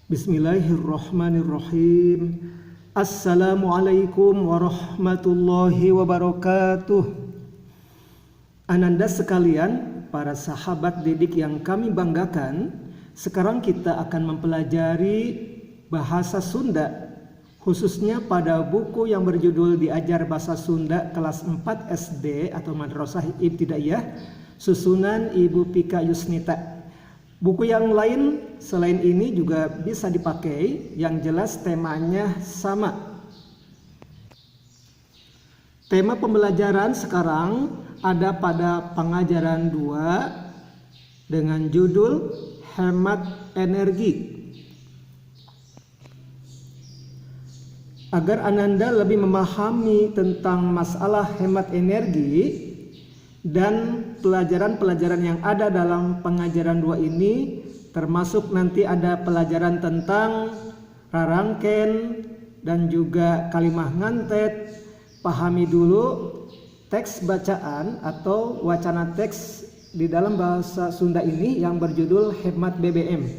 Bismillahirrahmanirrahim. Assalamualaikum warahmatullahi wabarakatuh. Ananda sekalian, para sahabat didik yang kami banggakan, sekarang kita akan mempelajari bahasa Sunda, khususnya pada buku yang berjudul Diajar Bahasa Sunda kelas 4 SD atau Madrasah Ibtidaiyah, susunan Ibu Pika Yusnita. Buku yang lain selain ini juga bisa dipakai, yang jelas temanya sama. Tema pembelajaran sekarang ada pada pengajaran 2 dengan judul Hemat Energi. Agar Ananda lebih memahami tentang masalah hemat energi dan pelajaran-pelajaran yang ada dalam pengajaran 2 ini, termasuk nanti ada pelajaran tentang rarangken dan juga kalimah ngantet. Pahami dulu teks bacaan atau wacana teks di dalam bahasa Sunda ini yang berjudul Hemat BBM.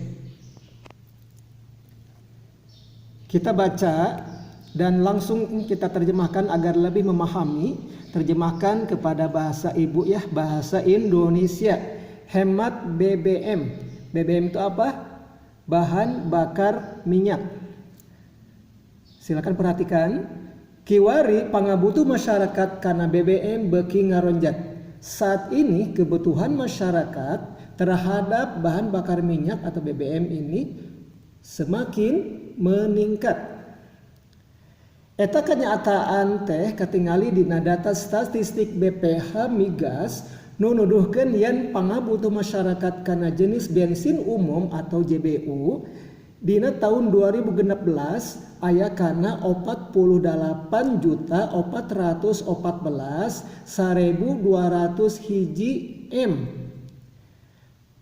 Kita baca dan langsung kita terjemahkan agar lebih memahami. Terjemahkan kepada bahasa ibu ya, bahasa Indonesia. Hemat BBM. BBM itu apa? Bahan bakar minyak. Silakan perhatikan. Kiwari pangabutuh masyarakat karena BBM beki ngaronjat. Saat ini kebutuhan masyarakat terhadap bahan bakar minyak atau BBM ini semakin meningkat. Eta kenyataan teh katingali dina data statistik BPH Migas nu nuduhkeun yen pangabutuh masyarakat kana jenis bensin umum atau JBU dina tahun 2016 aya kana 48.414.200 hiji M.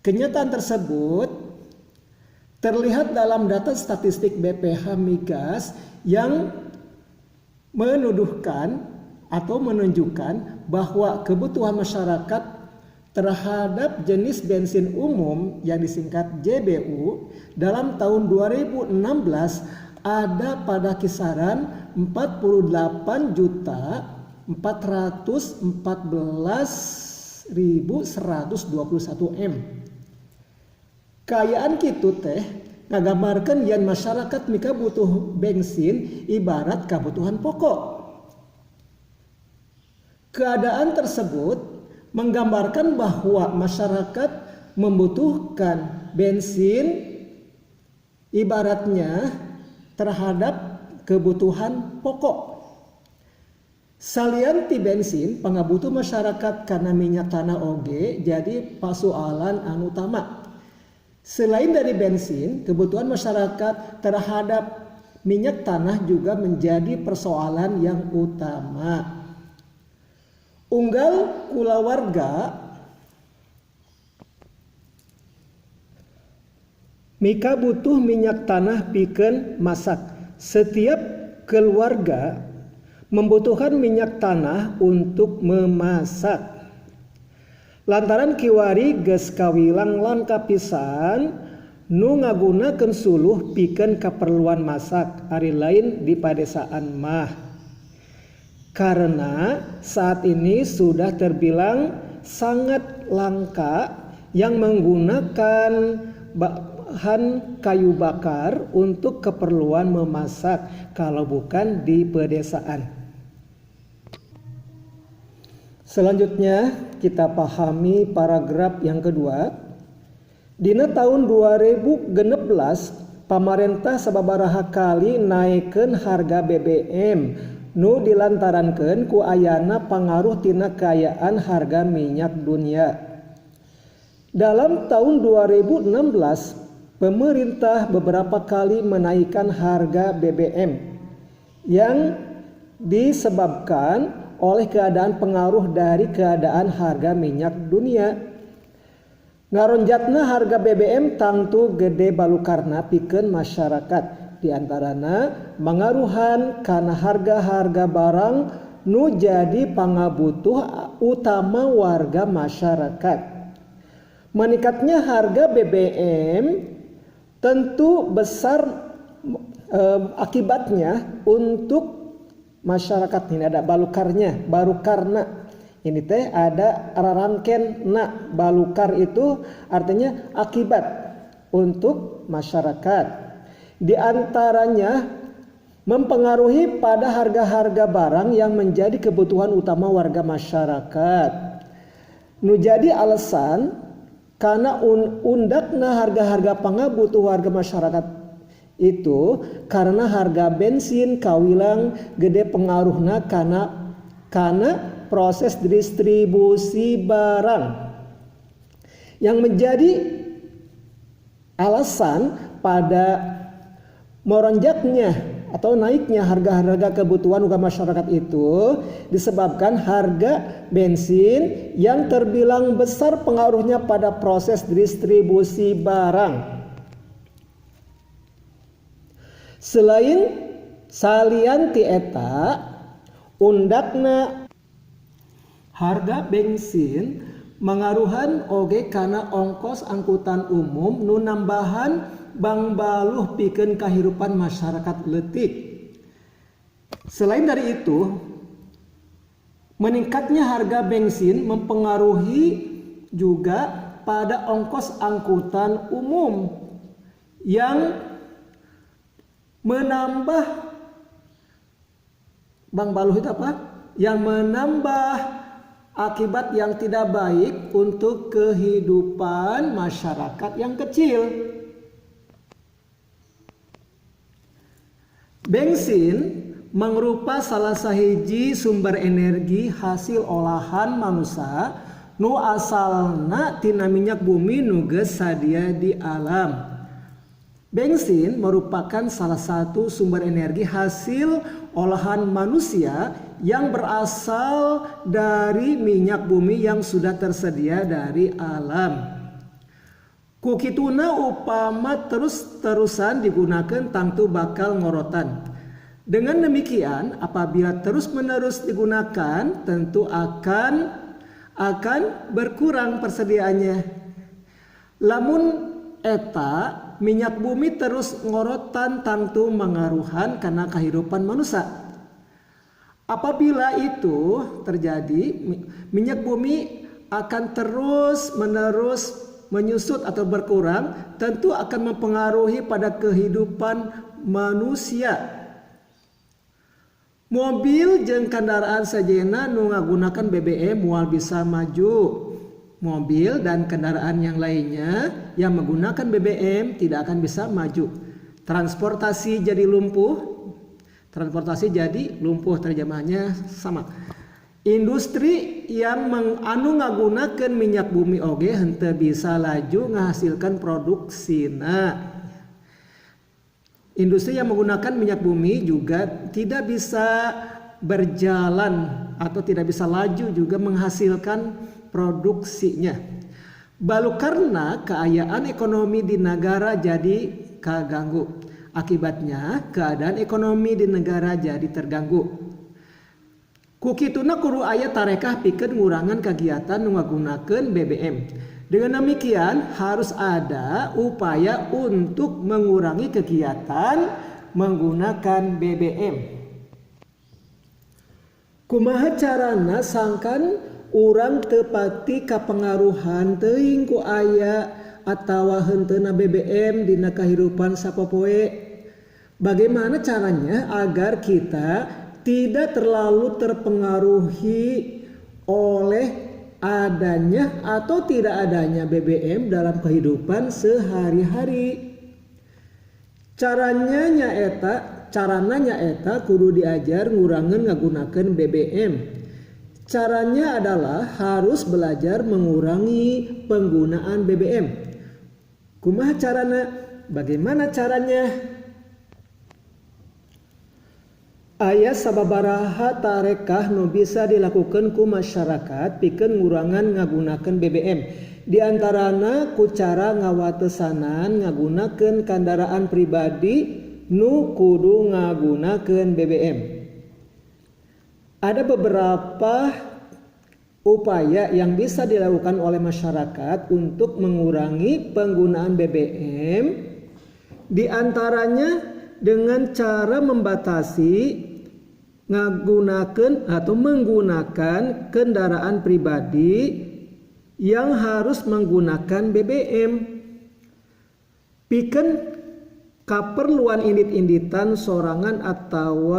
Kenyataan tersebut terlihat dalam data statistik BPH Migas yang menuduhkan atau menunjukkan bahwa kebutuhan masyarakat terhadap jenis bensin umum yang disingkat JBU dalam tahun 2016 ada pada kisaran 48.414.121 M. Kayaan kitu teh ngagambarkeun yen masyarakat mika butuh bensin ibarat kebutuhan pokok. Keadaan tersebut menggambarkan bahwa masyarakat membutuhkan bensin ibaratnya terhadap kebutuhan pokok. Salian ti bensin pangabutuh masyarakat karena minyak tanah oge jadi pasoalan anu utama. Selain dari bensin, kebutuhan masyarakat terhadap minyak tanah juga menjadi persoalan yang utama. Unggal kulawarga mika butuh minyak tanah pikeun masak. Setiap keluarga membutuhkan minyak tanah untuk memasak. Lantaran kiwari geus kawilang lengkap pisan nu ngagunakeun suluh pikeun kaperluan masak ari lain di padesaan mah. Karena saat ini sudah terbilang sangat langka yang menggunakan bahan kayu bakar untuk keperluan memasak kalau bukan di pedesaan. Selanjutnya kita pahami paragraf yang kedua. Dina tahun 2016 pamarentah sababaraha kali naikeun harga BBM nu dilantarankeun ku ayana pangaruh tina kaayaan harga minyak dunia. Dalam tahun 2016 pemerintah beberapa kali menaikkan harga BBM yang disebabkan oleh keadaan pengaruh dari keadaan harga minyak dunia. Ngaronjatna harga BBM tangtu gede balukarna pikeun masyarakat, diantarana mengaruhan karena harga-harga barang nu jadi pangabutuh utama warga masyarakat. Meningkatnya harga BBM tentu besar akibatnya untuk masyarakat. Ini ada balukarnya, baru karena ini teh ada rarangken na, balukar itu artinya akibat untuk masyarakat. Di antaranya mempengaruhi pada harga-harga barang yang menjadi kebutuhan utama warga masyarakat. Nu jadi alasan karena undakna harga-harga pangabutuh warga masyarakat itu karena harga bensin kawilang gede pengaruhna karena proses distribusi barang. Yang menjadi alasan pada meronjaknya atau naiknya harga-harga kebutuhan warga masyarakat itu disebabkan harga bensin yang terbilang besar pengaruhnya pada proses distribusi barang. Selain salian ti eta undakna harga bensin mengaruhan oge karena ongkos angkutan umum nu nambahan bang baluh pikeun kahirupan masyarakat leutik. Selain dari itu, meningkatnya harga bensin mempengaruhi juga pada ongkos angkutan umum yang menambah bang baluh itu apa? Yang menambah akibat yang tidak baik untuk kehidupan masyarakat yang kecil. Bensin mangrupa salah sahiji sumber energi hasil olahan manusia nu asalna tina minyak bumi nu geus sadia di alam. Bensin merupakan salah satu sumber energi hasil olahan manusia yang berasal dari minyak bumi yang sudah tersedia dari alam. Kukituna upama terus-terusan digunakan tangtu bakal ngorotan. Dengan demikian apabila terus-menerus digunakan tentu akan berkurang persediaannya. Lamun eta minyak bumi terus ngorotan tangtu mengaruhan karena kehidupan manusia. Apabila itu terjadi, minyak bumi akan terus-menerus menyusut atau berkurang, tentu akan mempengaruhi pada kehidupan manusia. Mobil jeung kendaraan sejenna nu ngagunakan BBM moal bisa maju. Mobil dan kendaraan yang lainnya yang menggunakan BBM tidak akan bisa maju. Transportasi jadi lumpuh. Transportasi jadi lumpuh, terjemahnya sama. Industri yang ngagunakeun minyak bumi oge henteu bisa laju ngahasilkan produksina. Industri yang menggunakan minyak bumi juga tidak bisa berjalan atau tidak bisa laju juga menghasilkan produksinya. Balu karena keayaan ekonomi di negara jadi kaganggu. Akibatnya keadaan ekonomi di negara jadi terganggu. Kukituna kudu aya tarekah pikeun ngurangan kegiatan nu ngagunakeun BBM. Dengan demikian harus ada upaya untuk mengurangi kegiatan menggunakan BBM. Kumaha carana sangkan urang teu pati kapengaruhan teuing ku aya atawa henteuna BBM dina kahirupan sapopoe. Bagaimana caranya agar kita tidak terlalu terpengaruhi oleh adanya atau tidak adanya BBM dalam kehidupan sehari-hari? Carana nyaeta kudu diajar ngurangeun ngagunakeun BBM. Caranya adalah harus belajar mengurangi penggunaan BBM. Kumaha carana? Bagaimana caranya? Aya sababaraha tarekah nu bisa dilakukan ku masyarakat pikeun ngurangan ngagunakeun BBM. Di antarana ku cara ngawatesanan ngagunakeun kendaraan pribadi nu kudu ngagunakeun BBM. Ada beberapa upaya yang bisa dilakukan oleh masyarakat untuk mengurangi penggunaan BBM Di antaranya dengan cara membatasi menggunakan kendaraan pribadi yang harus menggunakan BBM. Pikeun kaperluan indit-inditan sorangan atau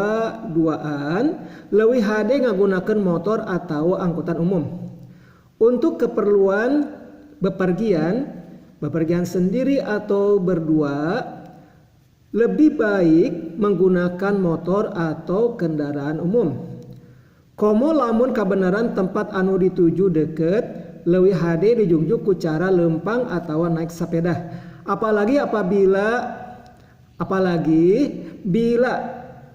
duaan leuwih hade ngagunakeun motor atau angkutan umum. Untuk keperluan bepergian sendiri atau berdua, lebih baik menggunakan motor atau kendaraan umum. Komo lamun kabenaran tempat anu dituju deket, leuwih hade dijungjung ku cara lempang atau naik sepeda. Apalagi bila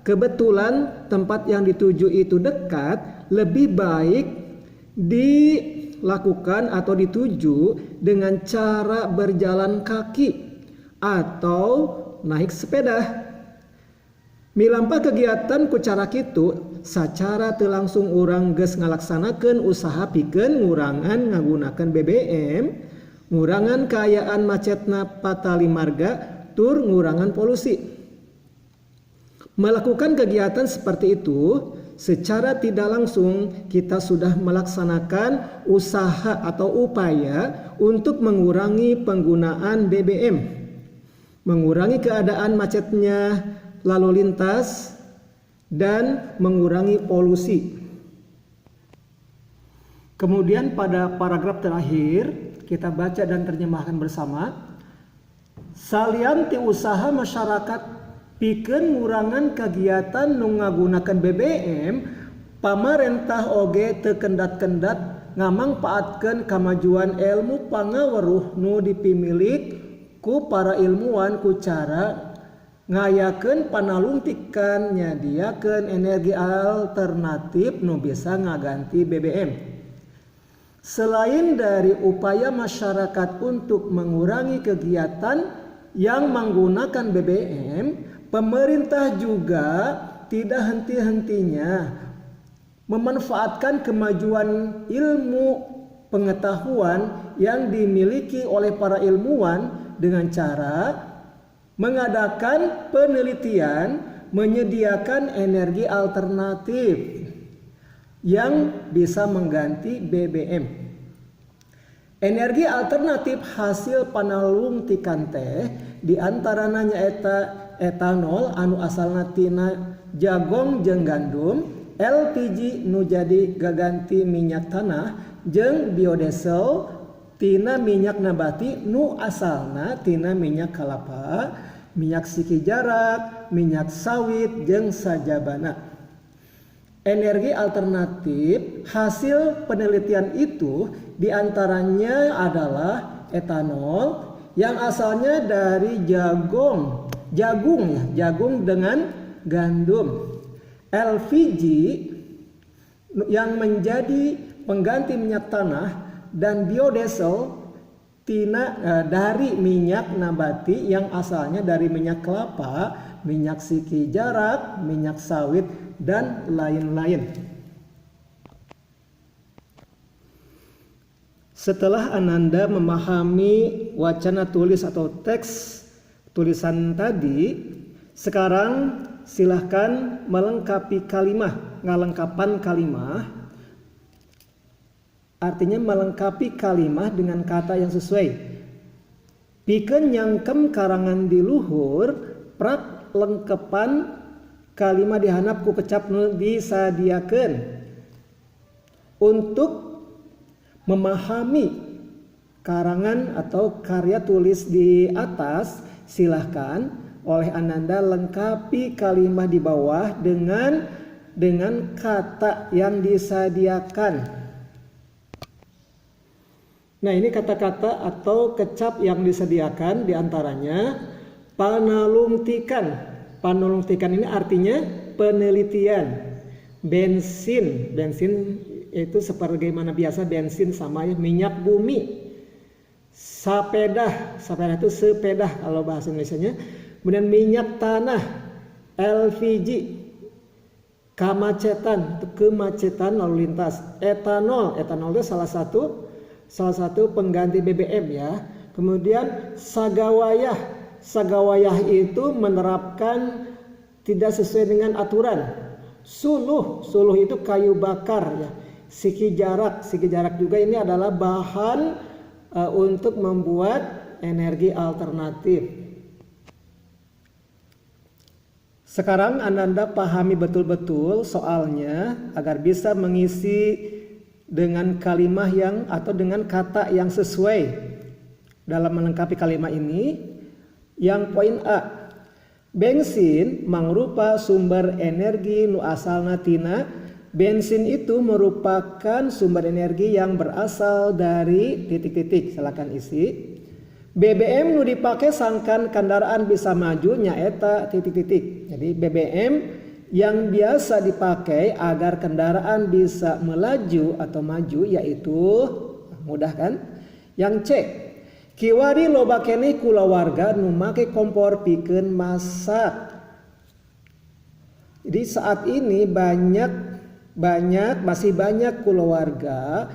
kebetulan tempat yang dituju itu dekat, lebih baik dilakukan atau dituju dengan cara berjalan kaki atau naik sepeda. Milampah kegiatan ku cara kitu, sacara teu langsung urang geus ngalaksanakeun usaha pikeun ngurangan ngagunakeun BBM, ngurangan kaayaan macetna patali marga, tur ngurangan polusi. Melakukan kegiatan seperti itu secara tidak langsung kita sudah melaksanakan usaha atau upaya untuk mengurangi penggunaan BBM, mengurangi keadaan macetnya lalu lintas, dan mengurangi polusi. Kemudian pada paragraf terakhir kita baca dan terjemahkan bersama. Salian ti usaha masyarakat pikeun ngurangan kegiatan nu ngagunakeun BBM, pamarentah oge teu kendat-kendat ngamangpaatkeun kamajuan ilmu pangaweruh nu dipimilik ku para ilmuwan ku cara ngayakeun panalungtikan nyadiakeun energi alternatif nu bisa ngaganti BBM. Selain dari upaya masyarakat untuk mengurangi kegiatan yang menggunakan BBM, pemerintah juga tidak henti-hentinya memanfaatkan kemajuan ilmu pengetahuan yang dimiliki oleh para ilmuwan dengan cara mengadakan penelitian menyediakan energi alternatif yang bisa mengganti BBM. Energi alternatif hasil panalungtikan teh diantaranya nyaeta etanol anu asalna tina jagong jeung gandum, LPG nu jadi gaganti minyak tanah, jeung biodiesel tina minyak nabati nu asalna tina minyak kalapa, minyak siki jarak, minyak sawit, jeung sajabana. Energi alternatif hasil penelitian itu diantaranya adalah etanol yang asalnya dari jagung dengan gandum, LPG yang menjadi pengganti minyak tanah, dan biodiesel dari minyak nabati yang asalnya dari minyak kelapa, minyak siki jarak, minyak sawit, dan lain-lain. Setelah Ananda memahami wacana tulis atau teks tulisan tadi, sekarang silahkan melengkapi ngalengkapan kalimah. Artinya melengkapi kalimah dengan kata yang sesuai. Pikeun nyangkem karangan di luhur, prak lengkepan kalimah dihanap ku kecap nu disadiakeun. Untuk memahami karangan atau karya tulis di atas, silahkan oleh Ananda lengkapi kalimah di bawah dengan kata yang disadiakan. Nah, ini kata-kata atau kecap yang disediakan diantaranya panalungtikan. Panalungtikan ini artinya penelitian. Bensin itu sebagaimana biasa bensin sama minyak bumi. Sapeda itu sepeda kalau bahasa Indonesianya. Kemudian minyak tanah, LPG, kemacetan lalu lintas. Etanol itu salah satu pengganti BBM ya. Kemudian sagawayah sagawayah itu menerapkan tidak sesuai dengan aturan. Suluh itu kayu bakar ya. Siki jarak juga ini adalah bahan untuk membuat energi alternatif. Sekarang Ananda pahami betul-betul soalnya agar bisa mengisi dengan kalimat yang atau dengan kata yang sesuai dalam melengkapi kalimat ini. Yang poin A, bensin mangrupa sumber energi nu asalna tina. Bensin itu merupakan sumber energi yang berasal dari titik-titik. Silakan isi. BBM nu dipakai sangkan kendaraan bisa maju nyaeta titik-titik. Jadi BBM yang biasa dipakai agar kendaraan bisa melaju atau maju yaitu, mudah kan? Yang C, kiwari loba keneh kulawarga nu make kompor pikeun masak. Jadi saat ini masih banyak keluarga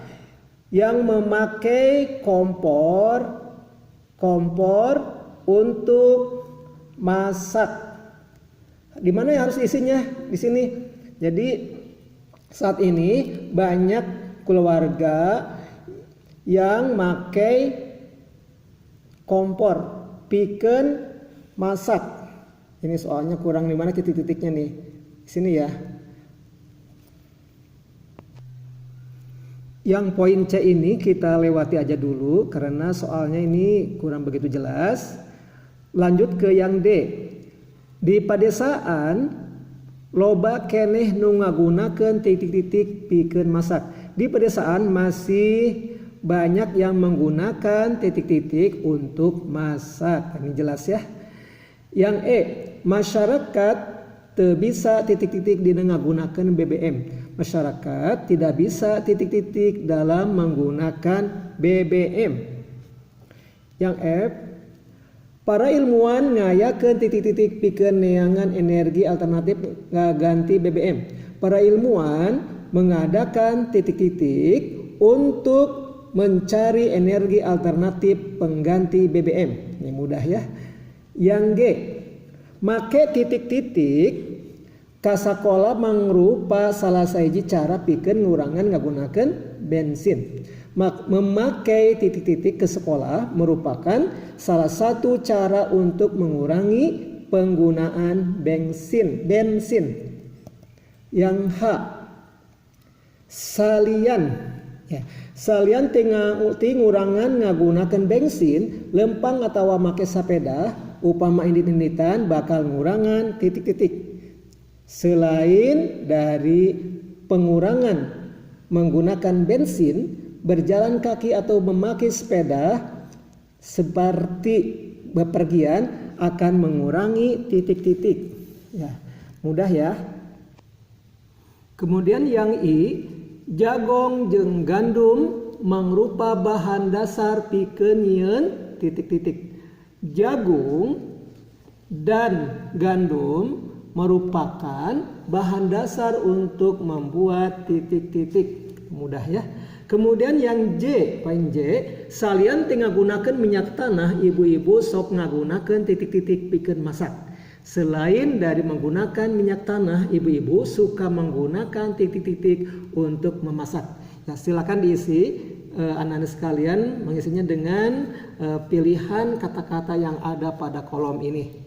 yang memakai kompor untuk masak. Di mana yang harus isinya? Di sini. Jadi saat ini banyak keluarga yang memakai kompor pikeun masak. Ini soalnya kurang di mana titik-titiknya nih. Di sini ya. Yang poin C ini kita lewati aja dulu karena soalnya ini kurang begitu jelas. Lanjut ke yang D. Di padesaan loba keneh nu ngagunakeun titik-titik pikeun masak. Di pedesaan masih banyak yang menggunakan titik-titik untuk masak. Ini jelas ya. Yang E, masyarakat teu bisa titik-titik dina ngagunakeun BBM. Masyarakat tidak bisa titik-titik dalam menggunakan BBM. Yang F, para ilmuwan ngayakeun titik-titik pikeun neangan energi alternatif ngaganti BBM. Para ilmuwan mengadakan titik-titik untuk mencari energi alternatif pengganti BBM. Ini mudah ya. Yang G, make titik-titik kasakola mangrupa salah saiji cara pikeun ngurangan ngagunakeun bensin. Memakai titik-titik ke sekolah merupakan salah satu cara untuk mengurangi penggunaan bensin. Yang H, salian ya. Salian ti ngurangan ngagunakeun bensin lempang atawa make sapeda upama indit-inditan bakal ngurangan titik-titik. Selain dari pengurangan menggunakan bensin, berjalan kaki atau memakai sepeda seperti bepergian akan mengurangi titik-titik. Ya, mudah ya. Kemudian yang I, jagong jeung gandum mangrupa bahan dasar pikeun nyieun titik-titik. Jagung dan gandum merupakan bahan dasar untuk membuat titik-titik. Mudah ya. Kemudian yang J, poin J, salian teu ngagunakeun minyak tanah, ibu-ibu sok ngagunakeun titik-titik pikeun masak. Selain dari menggunakan minyak tanah, ibu-ibu suka menggunakan titik-titik untuk memasak. Ya, silakan diisi anak-anak sekalian mengisinya dengan pilihan kata-kata yang ada pada kolom ini.